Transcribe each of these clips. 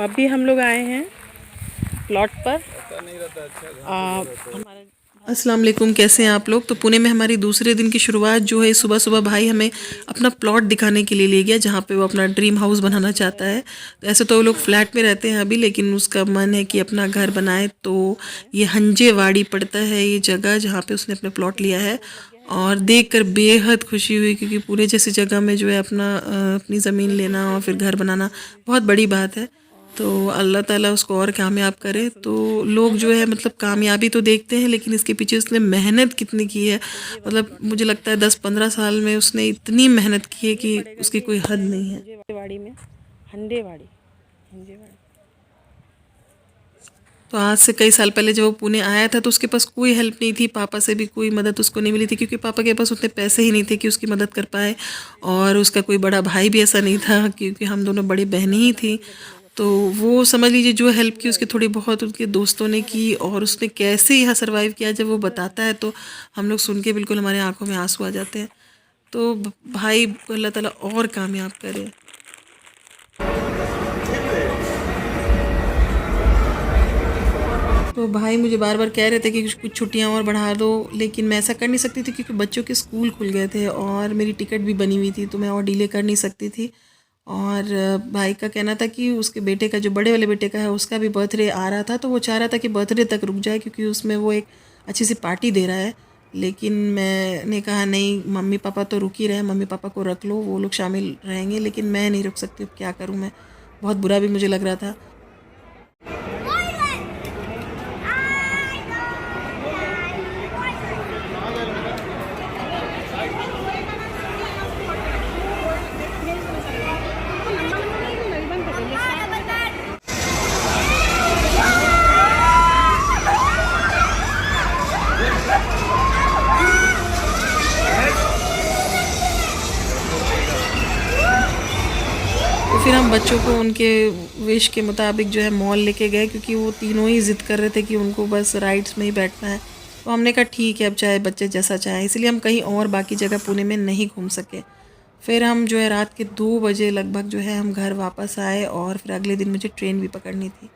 अभी हम लोग आए हैं प्लॉट पर। हमारे अस्सलाम वालेकुम, कैसे हैं आप लोग। तो पुणे में हमारी दूसरे दिन की शुरुआत जो है, सुबह सुबह भाई हमें अपना प्लॉट दिखाने के लिए ले गया जहाँ पे वो अपना ड्रीम हाउस बनाना चाहता है। ऐसे तो वो लोग फ्लैट में रहते हैं अभी, लेकिन उसका मन है कि अपना घर बनाए। तो ये हंजेवाड़ी पड़ता है ये जगह जहाँ पे उसने अपना प्लॉट लिया है, और देखकर बेहद खुशी हुई क्योंकि पुणे जैसी जगह में जो है अपनी ज़मीन लेना और फिर घर बनाना बहुत बड़ी बात है। तो अल्लाह ताला उसको और कामयाब करे। तो लोग जो है मतलब कामयाबी तो देखते हैं, लेकिन इसके पीछे उसने मेहनत कितनी की है, मतलब मुझे लगता है 10-15 साल में उसने इतनी मेहनत की है कि उसकी कोई हद नहीं है। हंडेवाड़ी में हंडेवाड़ी। तो आज से कई साल पहले जब वो पुणे आया था तो उसके पास कोई हेल्प नहीं थी, पापा से भी कोई मदद उसको नहीं मिली थी क्योंकि पापा के पास उतने पैसे ही नहीं थे कि उसकी मदद कर पाए, और उसका कोई बड़ा भाई भी ऐसा नहीं था क्योंकि हम दोनों बड़ी बहनें ही थी। तो वो समझ लीजिए जो हेल्प की उसकी थोड़ी बहुत उसके दोस्तों ने की, और उसने कैसे यहाँ सरवाइव किया जब वो बताता है तो हम लोग सुन के बिल्कुल हमारे आंखों में आंसू आ जाते हैं। तो भाई अल्लाह ताला और कामयाब करे। तो भाई मुझे बार बार कह रहे थे कि कुछ छुट्टियां और बढ़ा दो, लेकिन मैं ऐसा कर नहीं सकती थी क्योंकि बच्चों के स्कूल खुल गए थे और मेरी टिकट भी बनी हुई थी, तो मैं और डिले कर नहीं सकती थी। और भाई का कहना था कि उसके बेटे का, जो बड़े वाले बेटे का है, उसका भी बर्थडे आ रहा था, तो वो चाह रहा था कि बर्थडे तक रुक जाए क्योंकि उसमें वो एक अच्छी सी पार्टी दे रहा है। लेकिन मैंने कहा नहीं, मम्मी पापा तो रुक ही रहे, मम्मी पापा को रख लो, वो लोग शामिल रहेंगे, लेकिन मैं नहीं रुक सकती। अब क्या करूँ मैं, बहुत बुरा भी मुझे लग रहा था। तो फिर हम बच्चों को उनके विश के मुताबिक जो है मॉल लेके गए क्योंकि वो तीनों ही ज़िद कर रहे थे कि उनको बस राइड्स में ही बैठना है। तो हमने कहा ठीक है, अब चाहे बच्चे जैसा चाहें, इसलिए हम कहीं और बाकी जगह पुणे में नहीं घूम सके। फिर हम जो है रात के 2 बजे लगभग जो है हम घर वापस आए, और फिर अगले दिन मुझे ट्रेन भी पकड़नी थी।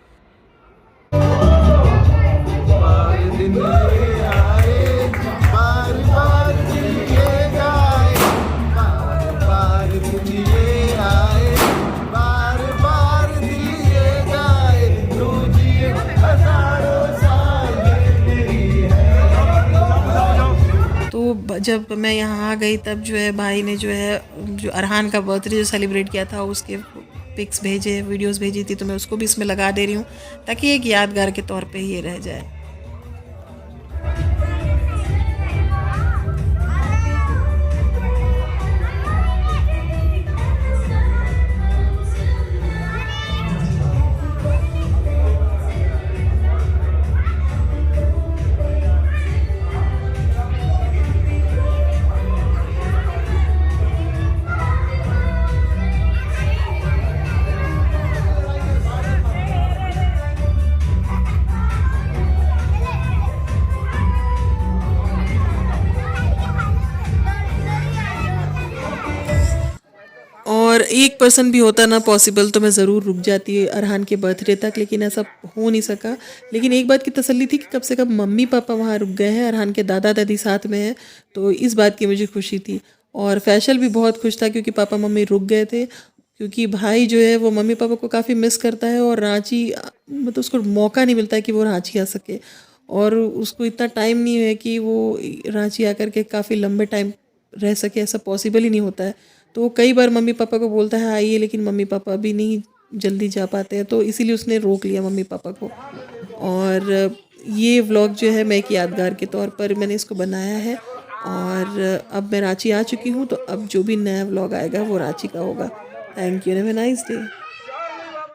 जब मैं यहाँ आ गई तब जो है भाई ने जो अरहान का बर्थडे जो सेलिब्रेट किया था उसके पिक्स भेजे, वीडियोस भेजी थी, तो मैं उसको भी इसमें लगा दे रही हूँ ताकि एक यादगार के तौर पे ये रह जाए। और एक पर्सन भी होता ना पॉसिबल तो मैं ज़रूर रुक जाती है अरहान के बर्थडे तक, लेकिन ऐसा हो नहीं सका। लेकिन एक बात की तसल्ली थी कि कम से कम मम्मी पापा वहाँ रुक गए हैं, अरहान के दादा दादी साथ में हैं, तो इस बात की मुझे खुशी थी। और फैसल भी बहुत खुश था क्योंकि पापा मम्मी रुक गए थे, क्योंकि भाई जो है वो मम्मी पापा को काफ़ी मिस करता है, और रांची मतलब उसको मौका नहीं मिलता है कि वो रांची आ सके, और उसको इतना टाइम नहीं है कि वो रांची आकर के काफ़ी लंबे टाइम रह सके, ऐसा पॉसिबल ही नहीं होता है। तो वो कई बार मम्मी पापा को बोलता है आइए, लेकिन मम्मी पापा अभी नहीं जल्दी जा पाते हैं, तो इसीलिए उसने रोक लिया मम्मी पापा को। और ये व्लॉग जो है मैं एक यादगार के तौर पर मैंने इसको बनाया है, और अब मैं रांची आ चुकी हूँ, तो अब जो भी नया व्लॉग आएगा वो रांची का होगा। Thank you, have a nice day.